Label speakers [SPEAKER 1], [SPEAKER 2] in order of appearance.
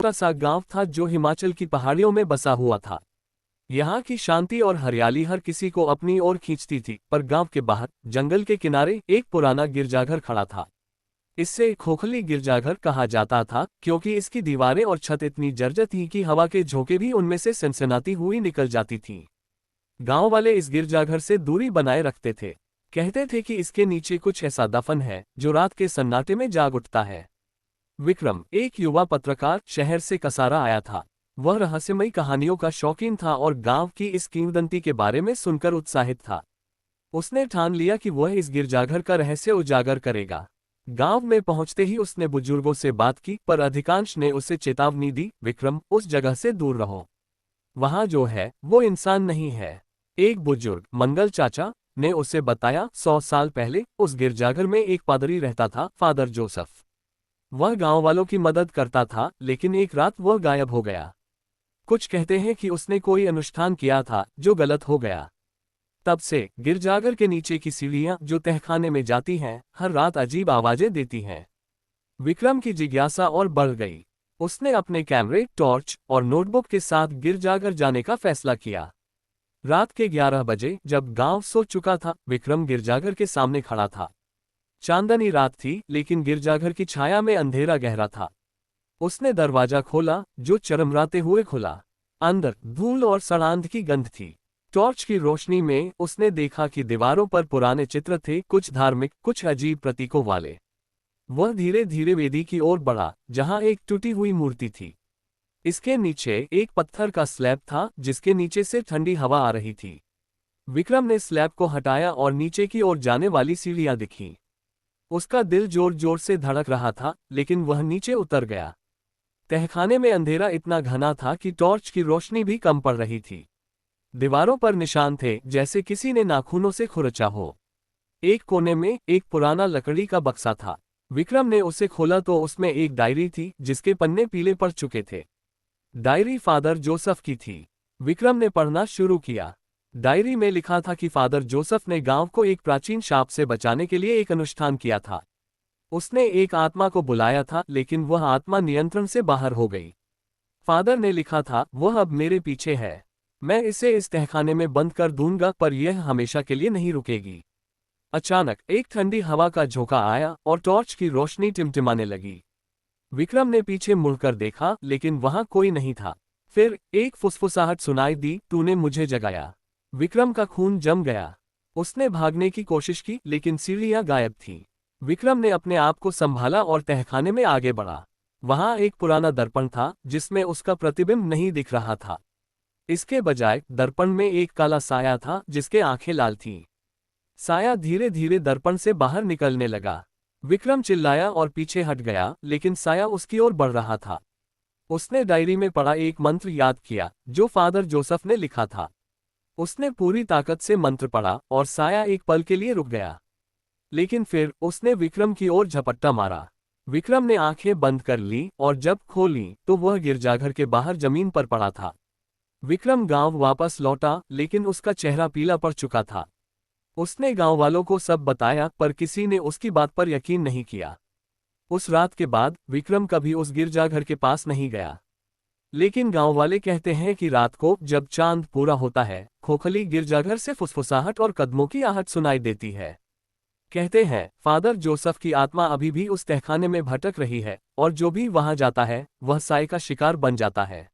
[SPEAKER 1] छोटा सा गांव था जो हिमाचल की पहाड़ियों में बसा हुआ था। यहाँ की शांति और हरियाली हर किसी को अपनी ओर खींचती थी, पर गांव के बाहर जंगल के किनारे एक पुराना गिरजाघर खड़ा था। इससे खोखली गिरजाघर कहा जाता था क्योंकि इसकी दीवारें और छत इतनी जर्जर थी कि हवा के झोंके भी उनमें से सनसनाती हुई निकल जाती थीं। गांव वाले इस गिरजाघर से दूरी बनाए रखते थे। कहते थे कि इसके नीचे कुछ ऐसा दफन है जो रात के सन्नाटे में जाग उठता है। विक्रम, एक युवा पत्रकार, शहर से कसारा आया था। वह रहस्यमयी कहानियों का शौकीन था और गांव की इस किंवदंती के बारे में सुनकर उत्साहित था। उसने ठान लिया कि वह इस गिरजाघर का रहस्य उजागर करेगा। गांव में पहुंचते ही उसने बुजुर्गों से बात की, पर अधिकांश ने उसे चेतावनी दी, विक्रम, उस जगह से दूर रहो। वहां जो है वो इंसान नहीं है। एक बुजुर्ग, मंगल चाचा, ने उसे बताया, 100 साल पहले उस गिरजाघर में एक पादरी रहता था, फादर जोसेफ। वह गांव वालों की मदद करता था, लेकिन एक रात वह गायब हो गया। कुछ कहते हैं कि उसने कोई अनुष्ठान किया था जो गलत हो गया। तब से गिरजाघर के नीचे की सीढ़ियां जो तहखाने में जाती हैं, हर रात अजीब आवाजें देती हैं। विक्रम की जिज्ञासा और बढ़ गई। उसने अपने कैमरे, टॉर्च और नोटबुक के साथ गिरजाघर जाने का फैसला किया। रात के 11 बजे जब गांव सो चुका था, विक्रम गिरजाघर के सामने खड़ा था। चांदनी रात थी, लेकिन गिरजाघर की छाया में अंधेरा गहरा था। उसने दरवाजा खोला, जो चरमराते हुए खुला। अंदर धूल और सड़ांध की गंध थी। टॉर्च की रोशनी में उसने देखा कि दीवारों पर पुराने चित्र थे, कुछ धार्मिक, कुछ अजीब प्रतीकों वाले। वह धीरे धीरे वेदी की ओर बढ़ा, जहां एक टूटी हुई मूर्ति थी। इसके नीचे एक पत्थर का स्लैब था, जिसके नीचे से ठंडी हवा आ रही थी। विक्रम ने स्लैब को हटाया और नीचे की ओर जाने वाली सीढ़ियां दिखीं। उसका दिल जोर जोर से धड़क रहा था, लेकिन वह नीचे उतर गया। तहखाने में अंधेरा इतना घना था कि टॉर्च की रोशनी भी कम पड़ रही थी। दीवारों पर निशान थे, जैसे किसी ने नाखूनों से खुरचा हो। एक कोने में एक पुराना लकड़ी का बक्सा था। विक्रम ने उसे खोला तो उसमें एक डायरी थी, जिसके पन्ने पीले पड़ चुके थे। डायरी फादर जोसेफ की थी। विक्रम ने पढ़ना शुरू किया। डायरी में लिखा था कि फादर जोसेफ ने गांव को एक प्राचीन शाप से बचाने के लिए एक अनुष्ठान किया था। उसने एक आत्मा को बुलाया था, लेकिन वह आत्मा नियंत्रण से बाहर हो गई। फादर ने लिखा था, वह अब मेरे पीछे है। मैं इसे इस तहखाने में बंद कर दूंगा, पर यह हमेशा के लिए नहीं रुकेगी। अचानक एक ठंडी हवा का झोंका आया और टॉर्च की रोशनी टिमटिमाने लगी। विक्रम ने पीछे मुड़कर देखा, लेकिन वहां कोई नहीं था। फिर एक फुसफुसाहट सुनाई दी, तूने मुझे जगाया। विक्रम का खून जम गया। उसने भागने की कोशिश की, लेकिन सीढ़ियां गायब थीं। विक्रम ने अपने आप को संभाला और तहखाने में आगे बढ़ा। वहां एक पुराना दर्पण था, जिसमें उसका प्रतिबिंब नहीं दिख रहा था। इसके बजाय दर्पण में एक काला साया था, जिसके आंखें लाल थीं। साया धीरे धीरे दर्पण से बाहर निकलने लगा। विक्रम चिल्लाया और पीछे हट गया, लेकिन साया उसकी ओर बढ़ रहा था। उसने डायरी में पढ़ा एक मंत्र याद किया, जो फादर जोसेफ ने लिखा था। उसने पूरी ताकत से मंत्र पढ़ा और साया एक पल के लिए रुक गया। लेकिन फिर उसने विक्रम की ओर झपट्टा मारा। विक्रम ने आंखें बंद कर ली और जब खोली तो वह गिरजाघर के बाहर जमीन पर पड़ा था। विक्रम गांव वापस लौटा, लेकिन उसका चेहरा पीला पड़ चुका था। उसने गांव वालों को सब बताया, पर किसी ने उसकी बात पर यकीन नहीं किया। उस रात के बाद विक्रम कभी उस गिरजाघर के पास नहीं गया। लेकिन गांव वाले कहते हैं कि रात को जब चांद पूरा होता है, खोखली गिरजाघर से फुसफुसाहट और कदमों की आहट सुनाई देती है। कहते हैं फादर जोसेफ की आत्मा अभी भी उस तहखाने में भटक रही है, और जो भी वहां जाता है वह साए का शिकार बन जाता है।